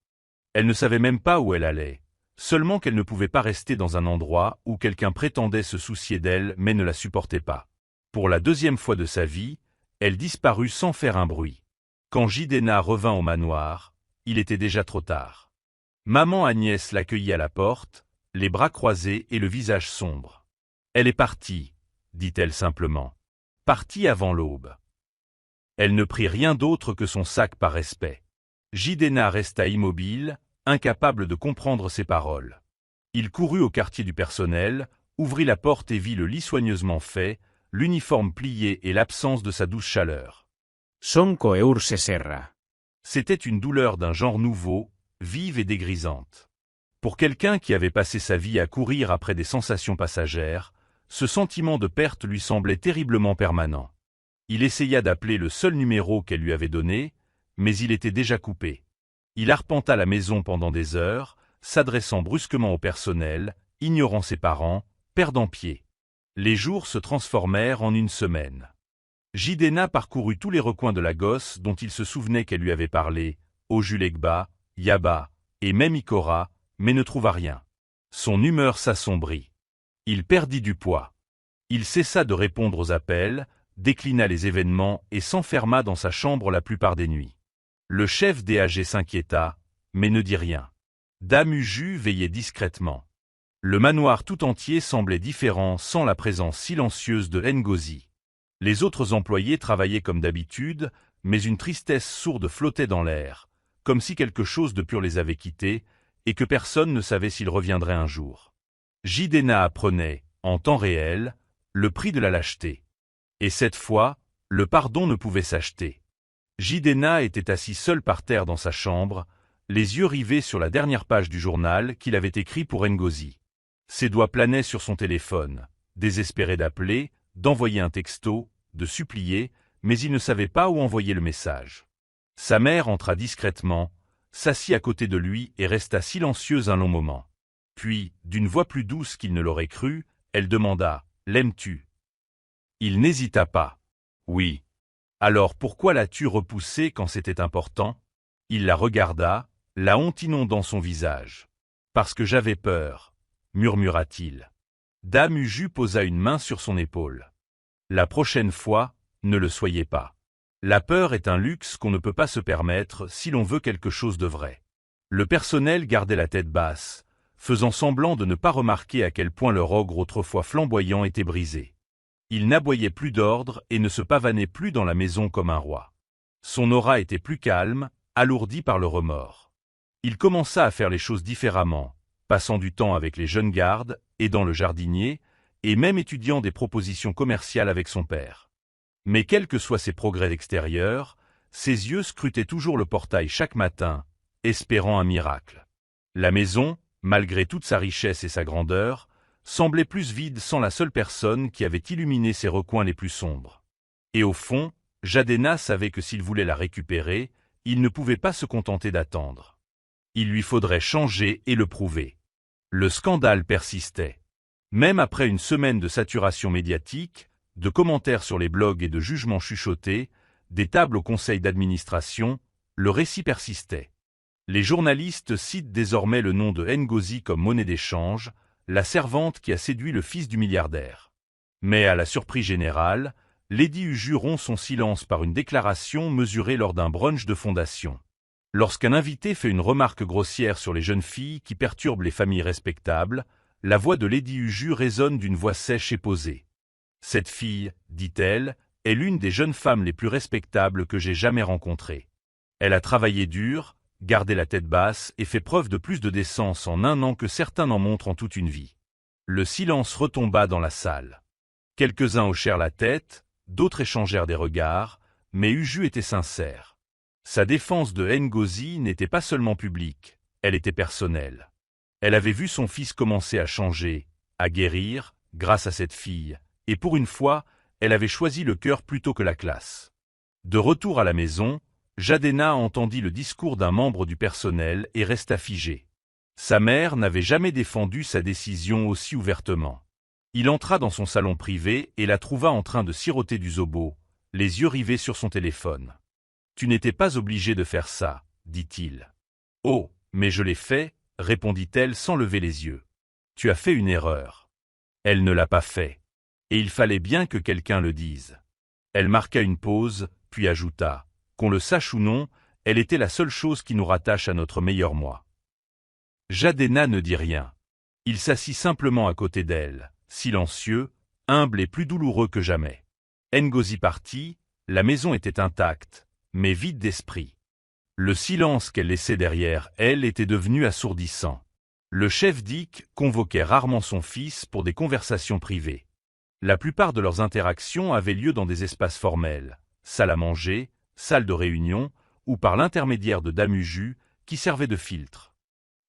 Elle ne savait même pas où elle allait, seulement qu'elle ne pouvait pas rester dans un endroit où quelqu'un prétendait se soucier d'elle mais ne la supportait pas. Pour la deuxième fois de sa vie, elle disparut sans faire un bruit. Quand Jidenna revint au manoir, il était déjà trop tard. Maman Agnès l'accueillit à la porte, les bras croisés et le visage sombre. « Elle est partie, » dit-elle simplement. « Partie avant l'aube. » Elle ne prit rien d'autre que son sac par respect. Jidenna resta immobile, incapable de comprendre ses paroles. Il courut au quartier du personnel, ouvrit la porte et vit le lit soigneusement fait, l'uniforme plié et l'absence de sa douce chaleur. Sonko eurse serra. C'était une douleur d'un genre nouveau, vive et dégrisante. Pour quelqu'un qui avait passé sa vie à courir après des sensations passagères, ce sentiment de perte lui semblait terriblement permanent. Il essaya d'appeler le seul numéro qu'elle lui avait donné, mais il était déjà coupé. Il arpenta la maison pendant des heures, s'adressant brusquement au personnel, ignorant ses parents, perdant pied. Les jours se transformèrent en une semaine. Jidenna parcourut tous les recoins de la gosse dont il se souvenait qu'elle lui avait parlé, Ojulegba, Yaba, et même Ikora, mais ne trouva rien. Son humeur s'assombrit. Il perdit du poids. Il cessa de répondre aux appels, déclina les événements et s'enferma dans sa chambre la plupart des nuits. Le chef des AG s'inquiéta, mais ne dit rien. Dame Uju veillait discrètement. Le manoir tout entier semblait différent sans la présence silencieuse de Ngozi. Les autres employés travaillaient comme d'habitude, mais une tristesse sourde flottait dans l'air, comme si quelque chose de pur les avait quittés, et que personne ne savait s'ils reviendraient un jour. Jidenna apprenait, en temps réel, le prix de la lâcheté. Et cette fois, le pardon ne pouvait s'acheter. Jidenna était assis seul par terre dans sa chambre, les yeux rivés sur la dernière page du journal qu'il avait écrit pour Ngozi. Ses doigts planaient sur son téléphone, désespéré d'appeler, d'envoyer un texto, de supplier, mais il ne savait pas où envoyer le message. Sa mère entra discrètement, s'assit à côté de lui et resta silencieuse un long moment. Puis, d'une voix plus douce qu'il ne l'aurait cru, elle demanda « L'aimes-tu » Il n'hésita pas. « Oui. » Alors pourquoi l'as-tu repoussée quand c'était important ? Il la regarda, la honte inondant son visage. « Parce que j'avais peur, » murmura-t-il. Dame Uju posa une main sur son épaule. « La prochaine fois, ne le soyez pas. La peur est un luxe qu'on ne peut pas se permettre si l'on veut quelque chose de vrai. » Le personnel gardait la tête basse, faisant semblant de ne pas remarquer à quel point leur ogre autrefois flamboyant était brisé. Il n'aboyait plus d'ordre et ne se pavanait plus dans la maison comme un roi. Son aura était plus calme, alourdie par le remords. Il commença à faire les choses différemment, passant du temps avec les jeunes gardes, aidant le jardinier, et même étudiant des propositions commerciales avec son père. Mais quels que soient ses progrès extérieurs, ses yeux scrutaient toujours le portail chaque matin, espérant un miracle. La maison, malgré toute sa richesse et sa grandeur, semblait plus vide sans la seule personne qui avait illuminé ses recoins les plus sombres. Et au fond, Jidenna savait que s'il voulait la récupérer, il ne pouvait pas se contenter d'attendre. Il lui faudrait changer et le prouver. Le scandale persistait. Même après une semaine de saturation médiatique, de commentaires sur les blogs et de jugements chuchotés, des tables au conseil d'administration, le récit persistait. Les journalistes citent désormais le nom de Ngozi comme monnaie d'échange, la servante qui a séduit le fils du milliardaire. Mais à la surprise générale, Lady Uju rompt son silence par une déclaration mesurée lors d'un brunch de fondation. Lorsqu'un invité fait une remarque grossière sur les jeunes filles qui perturbent les familles respectables, la voix de Lady Uju résonne d'une voix sèche et posée. « Cette fille, dit-elle, est l'une des jeunes femmes les plus respectables que j'ai jamais rencontrées. Elle a travaillé dur, gardé la tête basse et fait preuve de plus de décence en un an que certains n'en montrent en toute une vie. » Le silence retomba dans la salle. Quelques-uns hochèrent la tête, d'autres échangèrent des regards, mais Uju était sincère. Sa défense de Ngozi n'était pas seulement publique, elle était personnelle. Elle avait vu son fils commencer à changer, à guérir, grâce à cette fille, et pour une fois, elle avait choisi le cœur plutôt que la classe. De retour à la maison, Jidenna entendit le discours d'un membre du personnel et resta figée. Sa mère n'avait jamais défendu sa décision aussi ouvertement. Il entra dans son salon privé et la trouva en train de siroter du zobo, les yeux rivés sur son téléphone. « Tu n'étais pas obligé de faire ça, » dit-il. « Oh, mais je l'ai fait, » répondit-elle sans lever les yeux. « Tu as fait une erreur. » Elle ne l'a pas fait. Et il fallait bien que quelqu'un le dise. Elle marqua une pause, puis ajouta, « Qu'on le sache ou non, elle était la seule chose qui nous rattache à notre meilleur moi. » Jadena ne dit rien. Il s'assit simplement à côté d'elle, silencieux, humble et plus douloureux que jamais. Ngozi partit, la maison était intacte, mais vide d'esprit. Le silence qu'elle laissait derrière elle était devenu assourdissant. Le chef Dick convoquait rarement son fils pour des conversations privées. La plupart de leurs interactions avaient lieu dans des espaces formels, salle à manger, salle de réunion, ou par l'intermédiaire de Damuju, qui servait de filtre.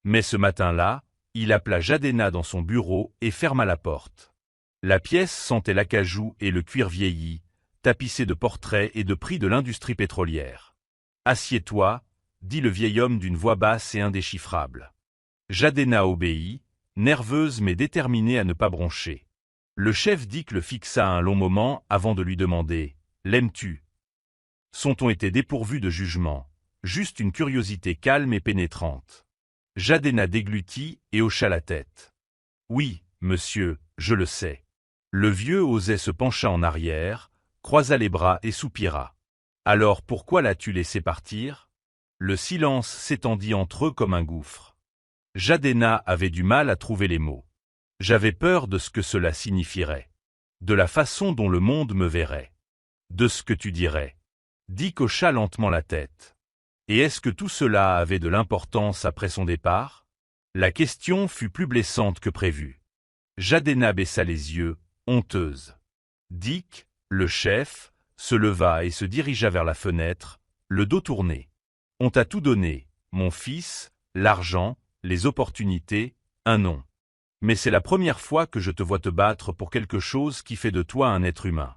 Mais ce matin-là, il appela Jadena dans son bureau et ferma la porte. La pièce sentait l'acajou et le cuir vieilli, tapissé de portraits et de prix de l'industrie pétrolière. « Assieds-toi » dit le vieil homme d'une voix basse et indéchiffrable. Jadena obéit, nerveuse mais déterminée à ne pas broncher. Le chef Dick le fixa un long moment avant de lui demander « L'aimes-tu » Son ton était dépourvu de jugement, juste une curiosité calme et pénétrante. Jadena déglutit et hocha la tête. « Oui, monsieur, je le sais. » Le vieux osait se pencha en arrière, croisa les bras et soupira. « Alors pourquoi l'as-tu laissé partir ?» Le silence s'étendit entre eux comme un gouffre. Jadena avait du mal à trouver les mots. « J'avais peur de ce que cela signifierait. De la façon dont le monde me verrait. De ce que tu dirais. » Dick hocha lentement la tête. Et est-ce que tout cela avait de l'importance après son départ? La question fut plus blessante que prévu. Jadena baissa les yeux, honteuse. Dick, le chef, se leva et se dirigea vers la fenêtre, le dos tourné. « On t'a tout donné, mon fils, l'argent, les opportunités, un nom. Mais c'est la première fois que je te vois te battre pour quelque chose qui fait de toi un être humain. »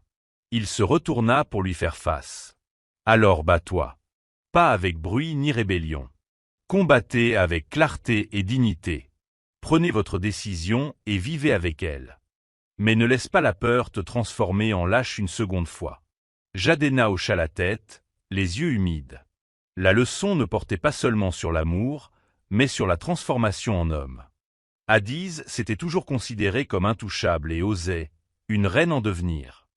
Il se retourna pour lui faire face. « Alors bats-toi. Pas avec bruit ni rébellion. Combattez avec clarté et dignité. Prenez votre décision et vivez avec elle. Mais ne laisse pas la peur te transformer en lâche une seconde fois. » Jadena hocha la tête, les yeux humides. La leçon ne portait pas seulement sur l'amour, mais sur la transformation en homme. Hadiz s'était toujours considérée comme intouchable et osait, une reine en devenir.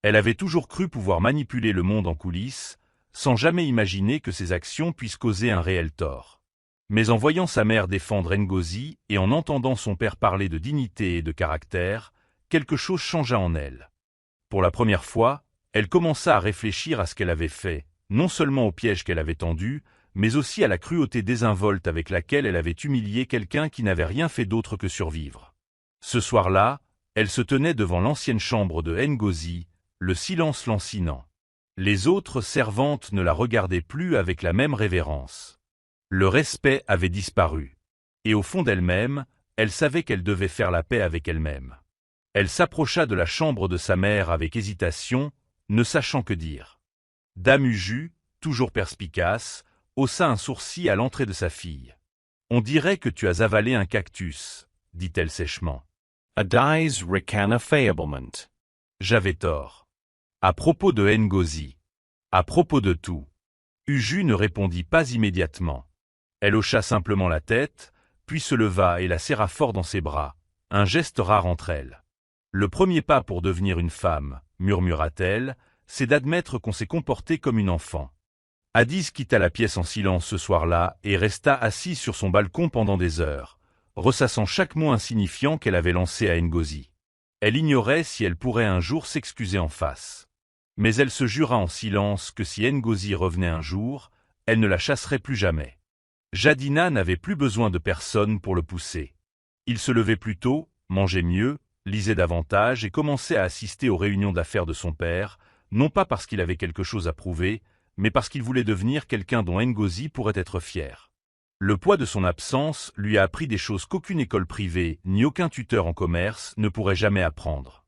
Elle avait toujours cru pouvoir manipuler le monde en coulisses, sans jamais imaginer que ses actions puissent causer un réel tort. Mais en voyant sa mère défendre Ngozi et en entendant son père parler de dignité et de caractère, quelque chose changea en elle. Pour la première fois, elle commença à réfléchir à ce qu'elle avait fait, non seulement au piège qu'elle avait tendu, mais aussi à la cruauté désinvolte avec laquelle elle avait humilié quelqu'un qui n'avait rien fait d'autre que survivre. Ce soir-là, elle se tenait devant l'ancienne chambre de Ngozi, le silence lancinant. Les autres servantes ne la regardaient plus avec la même révérence. Le respect avait disparu. Et au fond d'elle-même, elle savait qu'elle devait faire la paix avec elle-même. Elle s'approcha de la chambre de sa mère avec hésitation, ne sachant que dire. Damuju, toujours perspicace, haussa un sourcil à l'entrée de sa fille. « On dirait que tu as avalé un cactus, » dit-elle sèchement. Hadiz recana faiblement. J'avais tort. À propos de Ngozi. À propos de tout. Uju ne répondit pas immédiatement. Elle hocha simplement la tête, puis se leva et la serra fort dans ses bras, un geste rare entre elles. « Le premier pas pour devenir une femme, » murmura-t-elle, « c'est d'admettre qu'on s'est comporté comme une enfant. » Hadiz quitta la pièce en silence ce soir-là et resta assise sur son balcon pendant des heures, ressassant chaque mot insignifiant qu'elle avait lancé à Ngozi. Elle ignorait si elle pourrait un jour s'excuser en face. Mais elle se jura en silence que si Ngozi revenait un jour, elle ne la chasserait plus jamais. Jadena n'avait plus besoin de personne pour le pousser. Il se levait plus tôt, mangeait mieux, lisait davantage et commençait à assister aux réunions d'affaires de son père, non pas parce qu'il avait quelque chose à prouver, mais parce qu'il voulait devenir quelqu'un dont Ngozi pourrait être fier. Le poids de son absence lui a appris des choses qu'aucune école privée ni aucun tuteur en commerce ne pourrait jamais apprendre.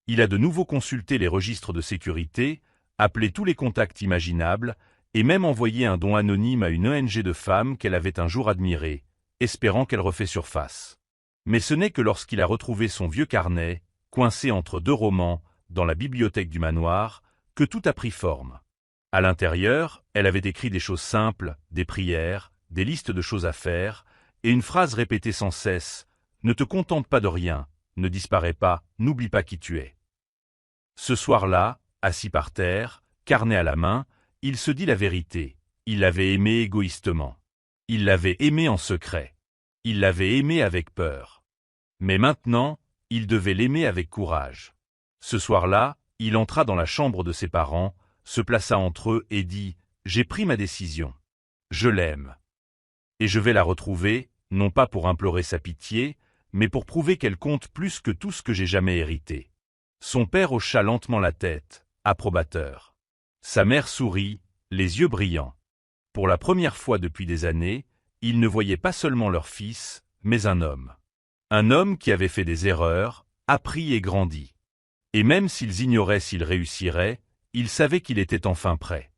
Il a de nouveau consulté les registres de sécurité, appelé tous les contacts imaginables, et même envoyé un don anonyme à une ONG de femmes qu'elle avait un jour admirée, espérant qu'elle refait surface. Mais ce n'est que lorsqu'il a retrouvé son vieux carnet, coincé entre deux romans, dans la bibliothèque du manoir, que tout a pris forme. À l'intérieur, elle avait écrit des choses simples, des prières, des listes de choses à faire, et une phrase répétée sans cesse, « Ne te contente pas de rien, ne disparais pas, n'oublie pas qui tu es. » Ce soir-là, assis par terre, carnet à la main, il se dit la vérité. Il l'avait aimé égoïstement. Il l'avait aimé en secret. Il l'avait aimé avec peur. Mais maintenant, il devait l'aimer avec courage. Ce soir-là, il entra dans la chambre de ses parents, se plaça entre eux et dit « J'ai pris ma décision. Je l'aime. Et je vais la retrouver, non pas pour implorer sa pitié, mais pour prouver qu'elle compte plus que tout ce que j'ai jamais hérité. » Son père hocha lentement la tête, approbateur. Sa mère sourit, les yeux brillants. Pour la première fois depuis des années, ils ne voyaient pas seulement leur fils, mais un homme. Un homme qui avait fait des erreurs, appris et grandi. Et même s'ils ignoraient s'il réussirait, ils savaient qu'il était enfin prêt.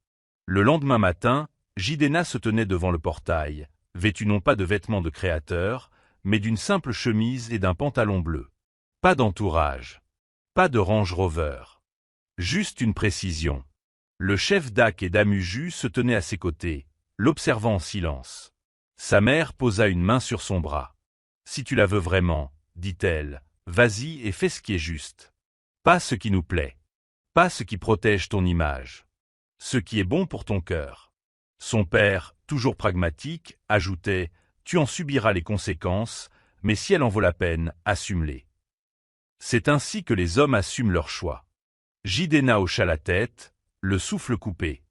Le lendemain matin, Jidenna se tenait devant le portail, vêtu non pas de vêtements de créateur, mais d'une simple chemise et d'un pantalon bleu. Pas d'entourage. Pas de Range Rover. Juste une précision. Le chef d'Ak et d'Amuju se tenait à ses côtés, l'observant en silence. Sa mère posa une main sur son bras. « Si tu la veux vraiment, dit-elle, vas-y et fais ce qui est juste. Pas ce qui nous plaît. Pas ce qui protège ton image. Ce qui est bon pour ton cœur. » Son père, toujours pragmatique, ajoutait « Tu en subiras les conséquences, mais si elle en vaut la peine, assume-les. » C'est ainsi que les hommes assument leurs choix. Jidenna hocha la tête, le souffle coupé.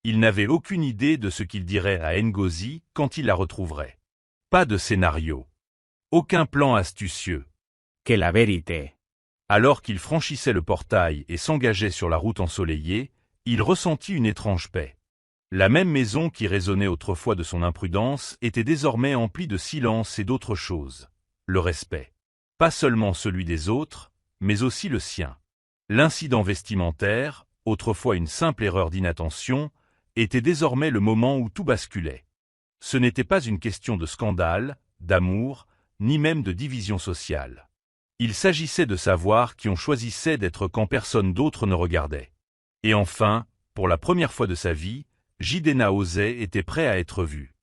Il n'avait aucune idée de ce qu'il dirait à Ngozi quand il la retrouverait. Pas de scénario. Aucun plan astucieux. Que la vérité. Alors qu'il franchissait le portail et s'engageait sur la route ensoleillée, il ressentit une étrange paix. La même maison qui résonnait autrefois de son imprudence était désormais emplie de silence et d'autre chose. Le respect. Pas seulement celui des autres, mais aussi le sien. L'incident vestimentaire, autrefois une simple erreur d'inattention, était désormais le moment où tout basculait. Ce n'était pas une question de scandale, d'amour, ni même de division sociale. Il s'agissait de savoir qui on choisissait d'être quand personne d'autre ne regardait. Et enfin, pour la première fois de sa vie, Jidenna osait était prêt à être vu.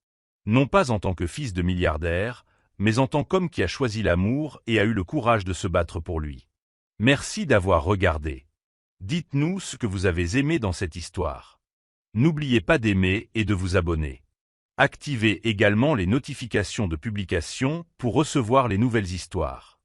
Non pas en tant que fils de milliardaire, mais en tant qu'homme qui a choisi l'amour et a eu le courage de se battre pour lui. Merci d'avoir regardé. Dites-nous ce que vous avez aimé dans cette histoire. N'oubliez pas d'aimer et de vous abonner. Activez également les notifications de publication pour recevoir les nouvelles histoires.